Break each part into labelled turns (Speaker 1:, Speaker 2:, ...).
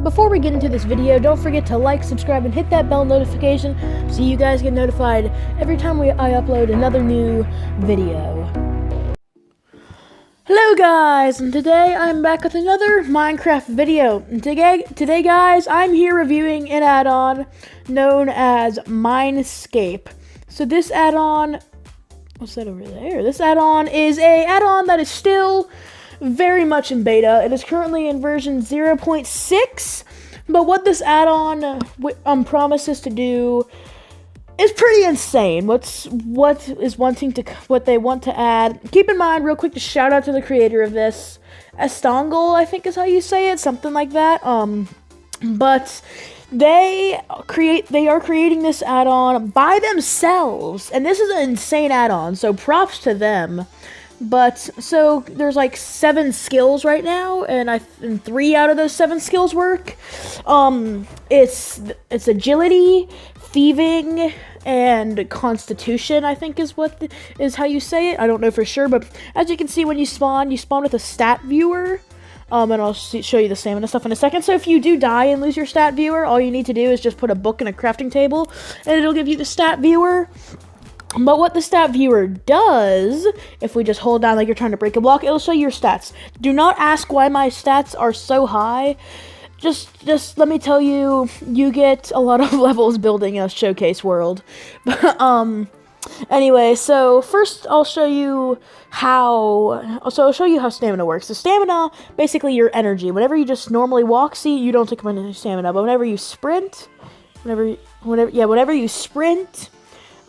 Speaker 1: before we get into this video, don't forget to like, subscribe, and hit that bell notification so you guys get notified every time I upload another new video. Hello guys, and today I'm back with another Minecraft video. And today guys, I'm here reviewing an add-on known as Minescape. So this add-on, what's that over there? This add-on is a add-on that is still very much in beta. It is currently in version 0.6, but what this add-on promises to do is pretty insane. What they want to add. Keep in mind, real quick, to shout out to the creator of this, Estongle, I think is how you say it, something like that. But they are creating this add-on by themselves, and this is an insane add-on. So props to them. But so there's like 7 skills right now, and 3 out of those 7 skills work. It's agility, thieving, and constitution, I think is how you say it. I don't know for sure, but as you can see, when you spawn with a stat viewer. And I'll show you the stamina stuff in a second. So if you do die and lose your stat viewer, all you need to do is just put a book in a crafting table, and it'll give you the stat viewer. But what the stat viewer does, if we just hold down like you're trying to break a block, it'll show you your stats. Do not ask why my stats are so high. Just let me tell you, you get a lot of levels building a showcase world. Anyway, so first I'll show you how stamina works. So stamina, basically your energy. Whenever you just normally walk, see, you don't take up any stamina, but whenever you sprint, whenever you sprint,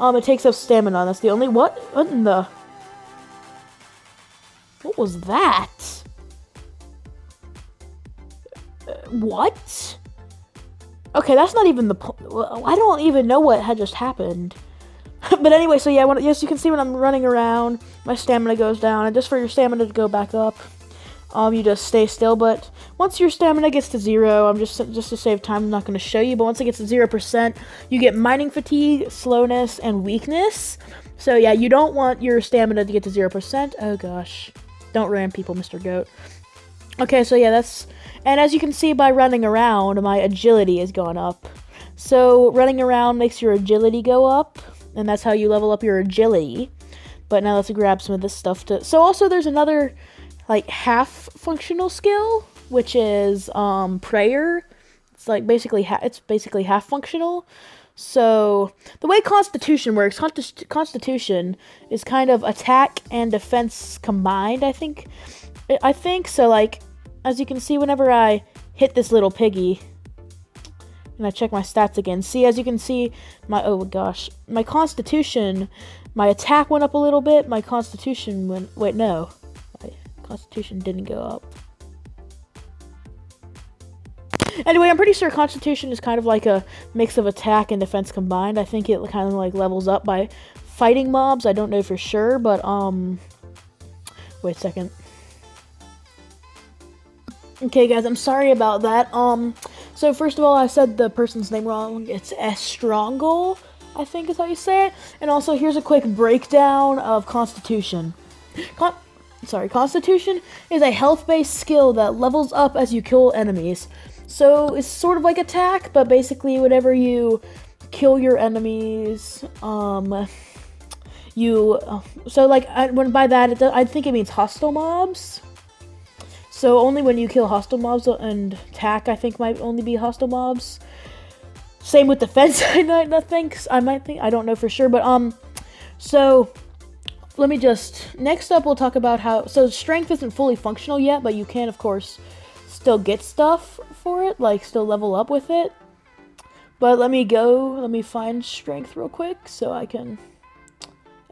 Speaker 1: it takes up stamina. That's the only what was that? What? Okay, that's not even I don't even know what had just happened. But anyway, so yeah, yes, you can see when I'm running around, my stamina goes down, and just for your stamina to go back up, you just stay still. But once your stamina gets to 0, I'm just to save time, I'm not going to show you, but once it gets to 0%, you get mining fatigue, slowness, and weakness. So yeah, you don't want your stamina to get to 0%. Oh gosh. Don't ram people, Mr. Goat. Okay, so yeah, and as you can see by running around, my agility has gone up. So running around makes your agility go up, and that's how you level up your agility. But now let's grab some of this stuff so also there's another like half functional skill, which is prayer. It's like basically half functional. So the way constitution works, constitution is kind of attack and defense combined, I think so. Like, as you can see, whenever I hit this little piggy and I check my stats again, see, as you can see, my constitution, my attack went up a little bit, my constitution went, wait, no, my constitution didn't go up. Anyway, I'm pretty sure constitution is kind of like a mix of attack and defense combined. I think it kind of like levels up by fighting mobs. I don't know for sure, but wait a second. Okay, guys, I'm sorry about that. So first of all, I said the person's name wrong. It's Estongle, I think is how you say it. And also, here's a quick breakdown of Constitution. Constitution is a health-based skill that levels up as you kill enemies. So it's sort of like attack, but basically, whenever you kill your enemies, by that, I think it means hostile mobs. So only when you kill hostile mobs, and attack, I think, might only be hostile mobs. Same with defense, I don't know for sure, but, so, let me next up we'll talk about so strength isn't fully functional yet, but you can, of course, still get stuff for it, like, still level up with it. But let me find strength real quick, so I can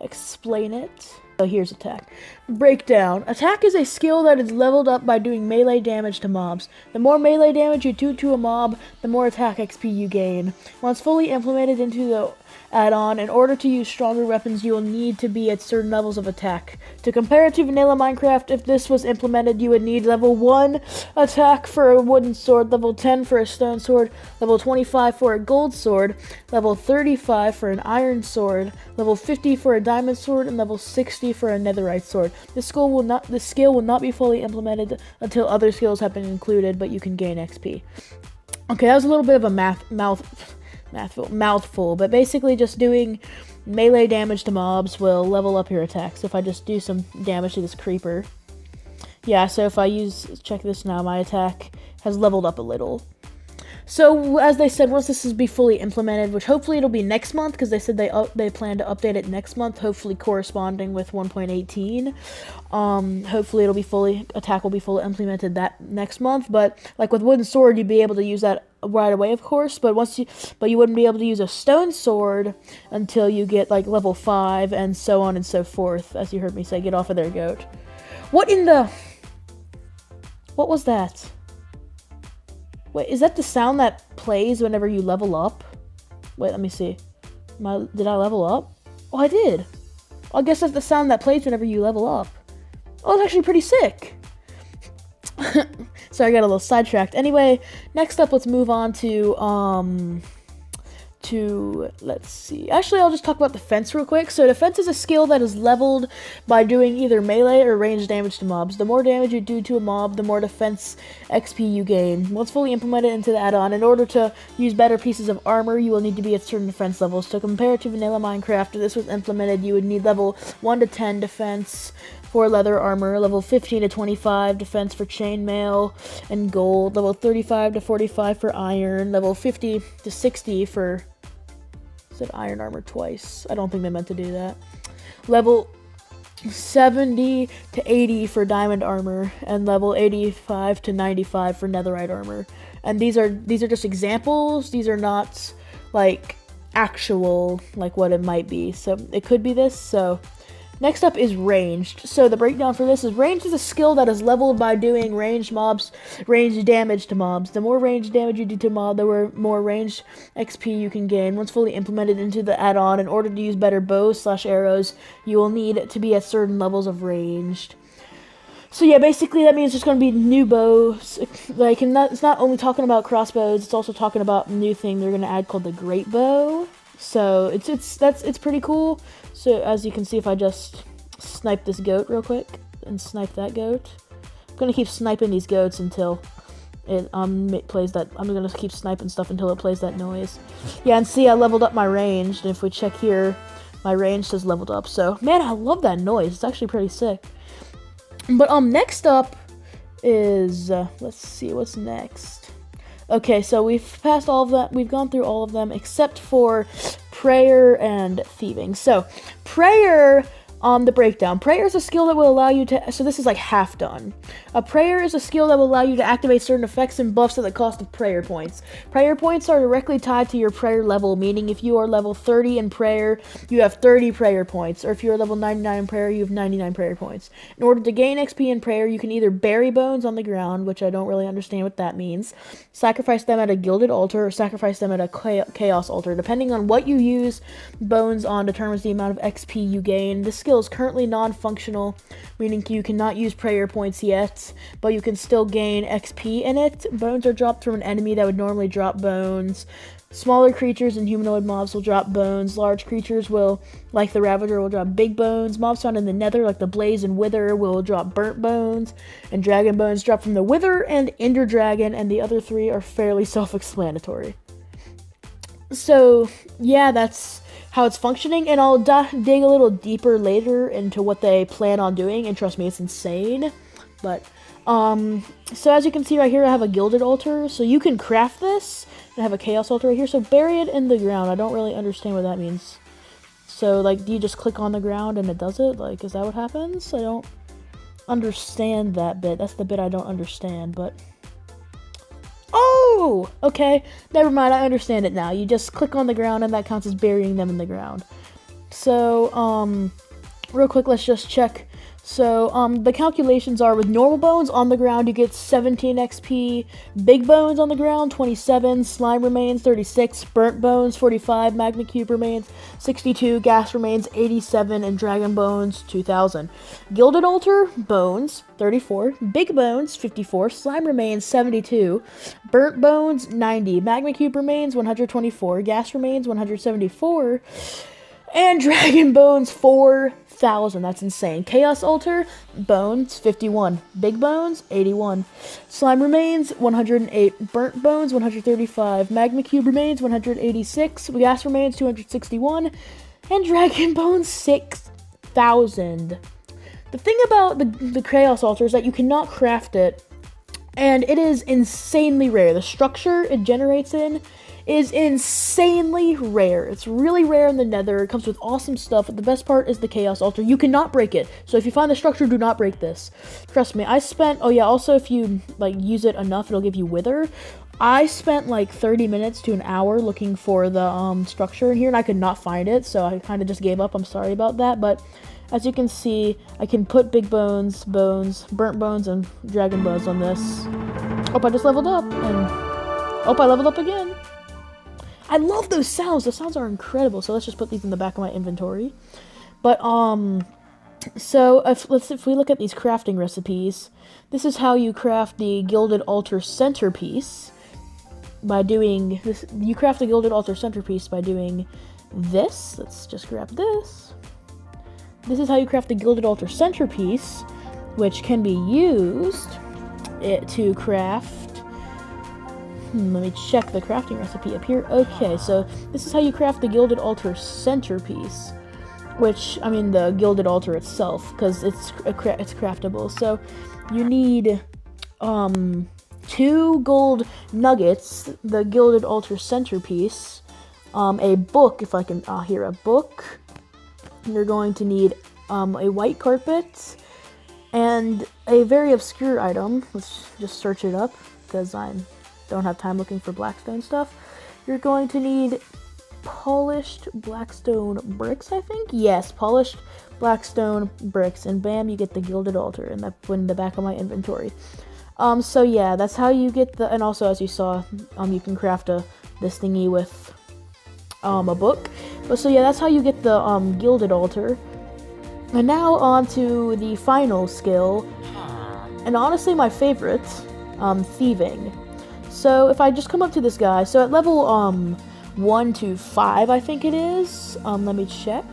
Speaker 1: explain it. So here's attack. Breakdown. Attack is a skill that is leveled up by doing melee damage to mobs. The more melee damage you do to a mob, the more attack XP you gain. Once fully implemented into the add-on, in order to use stronger weapons, you will need to be at certain levels of attack. To compare it to vanilla Minecraft, if this was implemented, you would need level 1 attack for a wooden sword, level 10 for a stone sword, level 25 for a gold sword, level 35 for an iron sword, level 50 for a diamond sword, and level 60 for a netherite sword. This skill will not be fully implemented until other skills have been included, but you can gain XP. Okay, that was a little bit of a mouthful, but basically just doing melee damage to mobs will level up your attack. So if I just do some damage to this creeper, yeah, so if I check this now, my attack has leveled up a little. So, as they said, once this is be fully implemented, which hopefully it'll be next month, because they said they plan to update it next month, hopefully corresponding with 1.18. Hopefully attack will be fully implemented that next month, but like with wooden sword, you'd be able to use that right away, of course, but you wouldn't be able to use a stone sword until you get like level 5, and so on and so forth, as you heard me say. Get off of there, goat. What was that? Wait, is that the sound that plays whenever you level up? Wait, let me see. Did I level up? Oh, I did. Well, I guess that's the sound that plays whenever you level up. Oh, it's actually pretty sick. Sorry, I got a little sidetracked. Anyway, next up, let's move on let's see. Actually, I'll just talk about defense real quick. So defense is a skill that is leveled by doing either melee or ranged damage to mobs. The more damage you do to a mob, the more defense XP you gain. Once fully implemented into the add-on, in order to use better pieces of armor, you will need to be at certain defense levels. So compared to vanilla Minecraft, if this was implemented, you would need level 1 to 10 defense for leather armor, level 15 to 25 defense for chainmail and gold, level 35 to 45 for iron, level 50 to 60 for... said iron armor twice. I don't think they meant to do that. Level 70 to 80 for diamond armor, and level 85 to 95 for netherite armor. And these are just examples. These are not like actual like what it might be. So it could be this. So next up is ranged. So the breakdown for this is ranged is a skill that is leveled by doing ranged damage to mobs. The more ranged damage you do to a mob, the more ranged XP you can gain. Once fully implemented into the add-on, in order to use better bows/arrows, you will need to be at certain levels of ranged. So yeah, basically that means there's going to be new bows. Like, and it's not only talking about crossbows, it's also talking about a new thing they're going to add called the great bow. So it's pretty cool. So as you can see, if I just snipe this goat real quick and snipe that goat, I'm gonna keep sniping these goats until it plays that. I'm gonna keep sniping stuff until it plays that noise. Yeah, and see, I leveled up my range, and if we check here, my range has leveled up. So man, I love that noise. It's actually pretty sick. But next up is let's see what's next. Okay, so we've passed all of that. We've gone through all of them except for prayer and thieving. So prayer, the breakdown. Prayer is a skill that will allow you to, so this is like half done. A prayer is a skill that will allow you to activate certain effects and buffs at the cost of prayer points. Prayer points are directly tied to your prayer level, meaning if you are level 30 in prayer, you have 30 prayer points, or if you're level 99 in prayer, you have 99 prayer points. In order to gain XP in prayer, you can either bury bones on the ground, which I don't really understand what that means, sacrifice them at a Gilded Altar, or sacrifice them at a Chaos Altar. Depending on what you use bones on determines the amount of XP you gain. This skill is currently non-functional, meaning you cannot use prayer points yet, but you can still gain XP in it. Bones are dropped from an enemy that would normally drop bones. Smaller creatures and humanoid mobs will drop bones. Large creatures will, like the Ravager, will drop big bones. Mobs found in the nether, like the Blaze and Wither, will drop burnt bones. And dragon bones drop from the Wither and Ender Dragon, and the other three are fairly self-explanatory. So, yeah, that's how it's functioning, and I'll dig a little deeper later into what they plan on doing, and trust me, it's insane. But, so as you can see right here, I have a Gilded Altar, so you can craft this, and I have a Chaos Altar right here, so bury it in the ground. I don't really understand what that means. So, like, do you just click on the ground and it does it? Like, is that what happens? I don't understand that bit. That's the bit I don't understand, but... Oh! Okay, never mind, I understand it now. You just click on the ground and that counts as burying them in the ground. So, real quick, let's just check. So, the calculations are with normal bones on the ground, you get 17 XP, big bones on the ground, 27, slime remains, 36, burnt bones, 45, magma cube remains, 62, gas remains, 87, and dragon bones, 2000. Gilded Altar, bones, 34, big bones, 54, slime remains, 72, burnt bones, 90, magma cube remains, 124, gas remains, 174, And Dragon Bones 4,000. That's insane. Chaos Altar, Bones 51. Big Bones 81. Slime Remains 108. Burnt Bones 135. Magma Cube Remains 186. Gas Remains 261. And Dragon Bones 6,000. The thing about the Chaos Altar is that you cannot craft it, and it is insanely rare. The structure it generates in is insanely rare. It's really rare in the Nether. It comes with awesome stuff, but the best part is the Chaos Altar. You cannot break it. So if you find the structure, do not break this. Trust me, I spent, oh yeah, also if you like use it enough, it'll give you Wither. I spent like 30 minutes to an hour looking for the structure in here, and I could not find it, so I kind of just gave up. I'm sorry about that, but as you can see, I can put Big Bones, Burnt Bones, and Dragon Bones on this. Oh, I just leveled up, and oh, I leveled up again. I love those sounds. The sounds are incredible. So let's just put these in the back of my inventory. But so if we look at these crafting recipes, this is how you craft the Gilded Altar centerpiece by doing this. You craft the Gilded Altar centerpiece by doing this. Let's just grab this. This is how you craft the Gilded Altar centerpiece, which can be used to craft. Let me check the crafting recipe up here. Okay, so this is how you craft the Gilded Altar centerpiece, which, I mean the Gilded Altar itself, because it's craftable. So you need 2 gold nuggets, the Gilded Altar centerpiece, a book, if I can, here, a book. You're going to need a white carpet, and a very obscure item. Let's just search it up, because I don't have time looking for blackstone stuff. You're going to need polished blackstone bricks, I think? Yes, polished blackstone bricks, and bam, you get the Gilded Altar, and that's in the back of my inventory. So yeah, that's how you get the, and also as you saw, you can craft this thingy with a book. But so yeah, that's how you get the Gilded Altar. And now on to the final skill, and honestly my favorite, Thieving. So if I just come up to this guy, so at level 1 to 5, I think it is. Let me check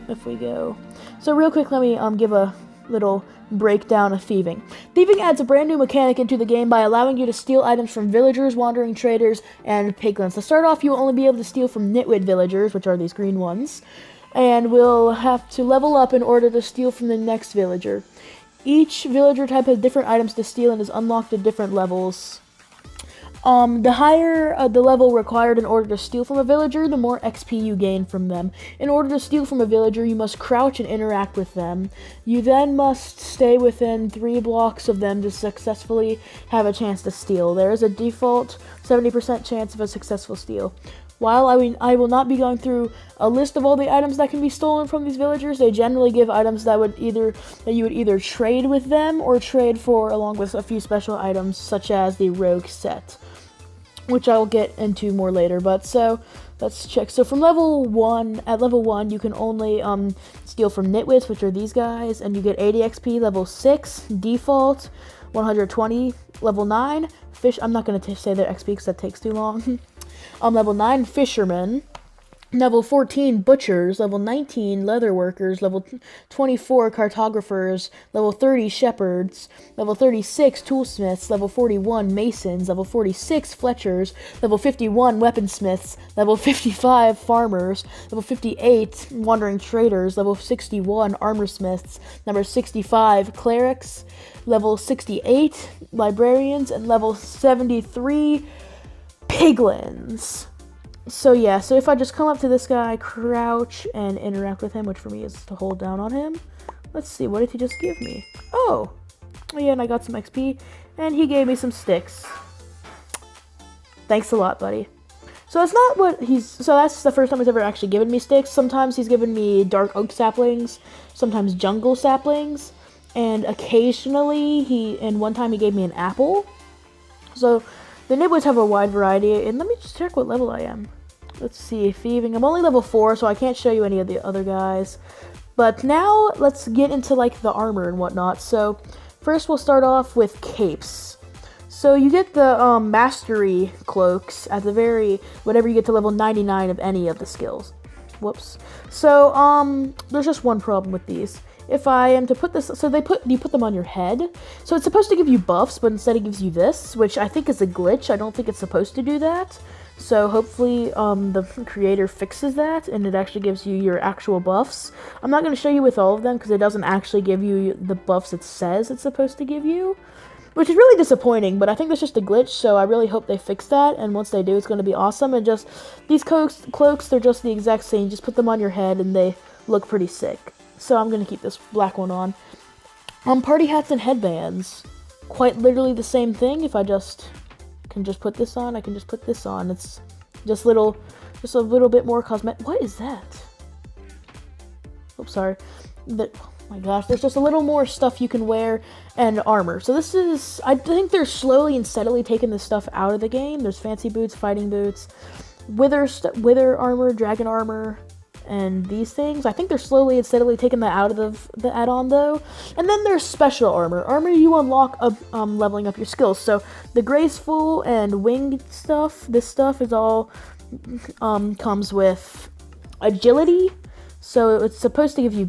Speaker 1: if we go. So real quick, let me give a little breakdown of Thieving. Thieving adds a brand new mechanic into the game by allowing you to steal items from villagers, wandering traders, and piglins. To start off, you will only be able to steal from nitwit villagers, which are these green ones, and will have to level up in order to steal from the next villager. Each villager type has different items to steal and is unlocked at different levels. The higher the level required in order to steal from a villager, the more XP you gain from them. In order to steal from a villager, you must crouch and interact with them. You then must stay within 3 blocks of them to successfully have a chance to steal. There is a default 70% chance of a successful steal. While I will not be going through a list of all the items that can be stolen from these villagers, they generally give items that you would either trade with them or trade for, along with a few special items such as the rogue set, which I will get into more later. But so let's check. So from level 1, at level 1 you can only steal from nitwits, which are these guys, and you get 80 XP. Level 6 default 120. Level 9 fish. I'm not going to say their XP because that takes too long. Level 9 fishermen. Level 14 butchers, level 19 leather workers, level 24 cartographers, level 30 shepherds, level 36 toolsmiths, level 41 masons, level 46 fletchers, level 51 weaponsmiths, level 55 farmers, level 58 wandering traders, level 61 armorsmiths, number 65 clerics, level 68 librarians, and level 73 piglins. So yeah, so if I just come up to this guy, crouch, and interact with him, which for me is to hold down on him. Let's see, what did he just give me? Oh yeah, and I got some XP, and he gave me some sticks. Thanks a lot, buddy. So that's not what so that's the first time he's ever actually given me sticks. Sometimes he's given me dark oak saplings, sometimes jungle saplings, and occasionally one time he gave me an apple. So the nibblers have a wide variety, and let me just check what level I am. Let's see, Thieving. I'm only level 4, so I can't show you any of the other guys. But now, let's get into, like, the armor and whatnot. So, first we'll start off with capes. So, you get the mastery cloaks at the whenever you get to level 99 of any of the skills. Whoops. So, there's just one problem with these. If I am to put this, so you put them on your head. So it's supposed to give you buffs, but instead it gives you this, which I think is a glitch. I don't think it's supposed to do that. So hopefully, the creator fixes that, and it actually gives you your actual buffs. I'm not going to show you with all of them, because it doesn't actually give you the buffs it says it's supposed to give you, which is really disappointing, but I think that's just a glitch, so I really hope they fix that, and once they do, it's going to be awesome. And just, these cloaks, they're just the exact same. Just put them on your head, and they look pretty sick. So I'm going to keep this black one on. Party hats and headbands. Quite literally the same thing. If I can just put this on, I can just put this on. It's just a little bit more cosmetic. What is that? Oops, sorry. Oh my gosh, there's just a little more stuff you can wear, and armor. So this is, I think they're slowly and steadily taking this stuff out of the game. There's fancy boots, fighting boots, wither armor, dragon armor, and these things. I think they're slowly and steadily taking that out of the add-on, though. And then there's special armor. Armor you unlock leveling up your skills. So the graceful and winged stuff, this stuff is all comes with agility. So it's supposed to give you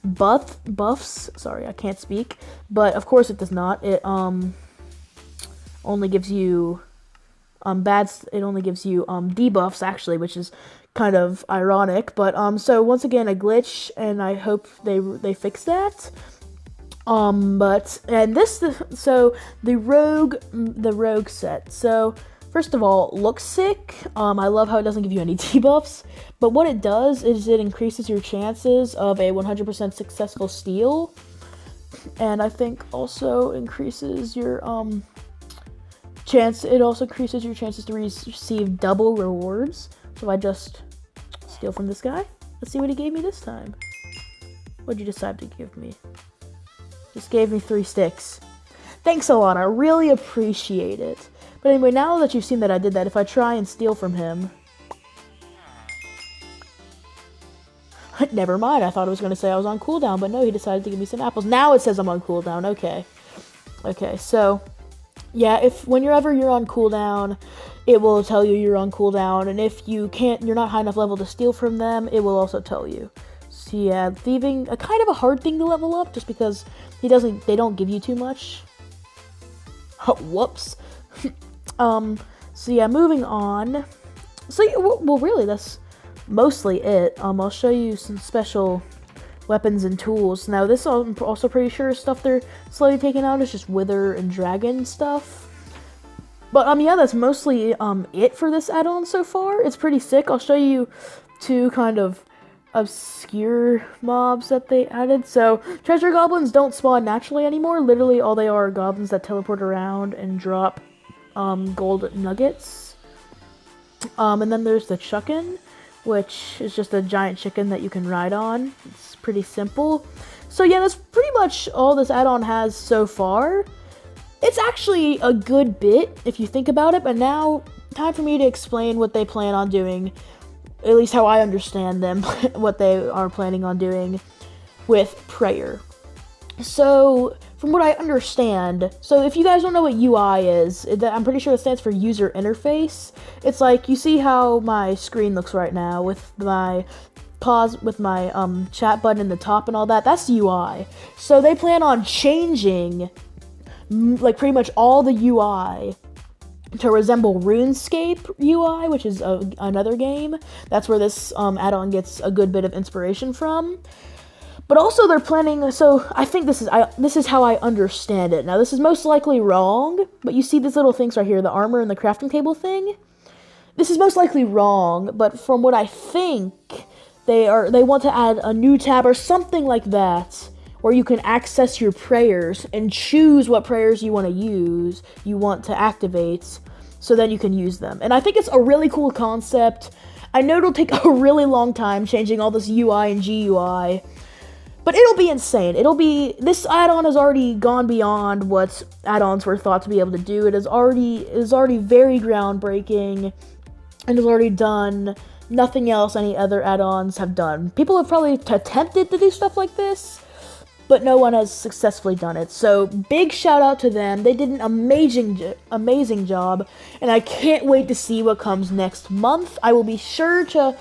Speaker 1: buffs. Sorry, I can't speak. But of course it does not. It only gives you it only gives you debuffs, actually, which is kind of ironic. But so once again, a glitch, and I hope they fix that. So the rogue set. So first of all, looks sick. I love how it doesn't give you any debuffs, but what it does is it increases your chances of a 100% successful steal, and I think also increases your It also increases your chances to receive double rewards. So I just steal from this guy. Let's see what he gave me this time. What'd you decide to give me? Just gave me 3 sticks. Thanks a lot. I really appreciate it. But anyway, now that you've seen that I did that, if I try and steal from him... Never mind. I thought it was going to say I was on cooldown, but no, he decided to give me some apples. Now it says I'm on cooldown. Okay. Okay, so... yeah, whenever you're on cooldown, it will tell you you're on cooldown, and if you're not high enough level to steal from them, it will also tell you. So yeah, thieving, kind of a hard thing to level up, just because they don't give you too much. Oh, whoops. So yeah, moving on. So yeah, well, really, that's mostly it. I'll show you some special weapons and tools. Now, this I'm also pretty sure stuff they're slowly taking out is just wither and dragon stuff. But yeah, that's mostly it for this add-on so far. It's pretty sick. I'll show you 2 kind of obscure mobs that they added. So treasure goblins don't spawn naturally anymore. Literally, all they are goblins that teleport around and drop gold nuggets. And then there's the chuckin, which is just a giant chicken that you can ride on. It's pretty simple. So yeah, that's pretty much all this add-on has so far. It's actually a good bit if you think about it, but now time for me to explain what they plan on doing, at least how I understand them, what they are planning on doing with prayer. So, from what I understand, so if you guys don't know what UI is, I'm pretty sure it stands for user interface. It's like, you see how my screen looks right now with my chat button in the top and all that? That's UI. So they plan on changing, like, pretty much all the UI to resemble Runecraft UI, which is another game. That's where this add-on gets a good bit of inspiration from. But also they're planning, so I think this is how I understand it. Now, this is most likely wrong, but you see these little things right here, the armor and the crafting table thing? This is most likely wrong, but from what I think, they want to add a new tab or something like that, where you can access your prayers and choose what prayers you want to activate, so then you can use them. And I think it's a really cool concept. I know it'll take a really long time changing all this UI and GUI, but it'll be insane. This add-on has already gone beyond what add-ons were thought to be able to do. It is already very groundbreaking, and has already done nothing else any other add-ons have done. People have probably attempted to do stuff like this, but no one has successfully done it. So big shout out to them. They did an amazing job, and I can't wait to see what comes next month. I will be sure to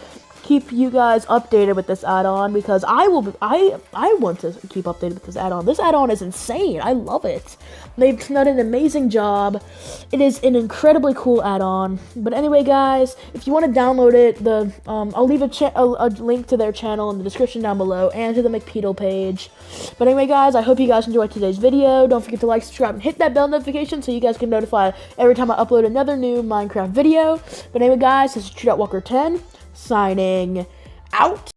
Speaker 1: keep you guys updated with this add-on, because I want to keep updated with this add-on. This add-on is insane. I love it. They've done an amazing job. It is an incredibly cool add-on. But anyway, guys, if you want to download it, I'll leave a link to their channel in the description down below and to the McPeedle page. But anyway, guys, I hope you guys enjoyed today's video. Don't forget to like, subscribe, and hit that bell notification so you guys get notified every time I upload another new Minecraft video. But anyway, guys, this is TrueDotWalker10. Signing out.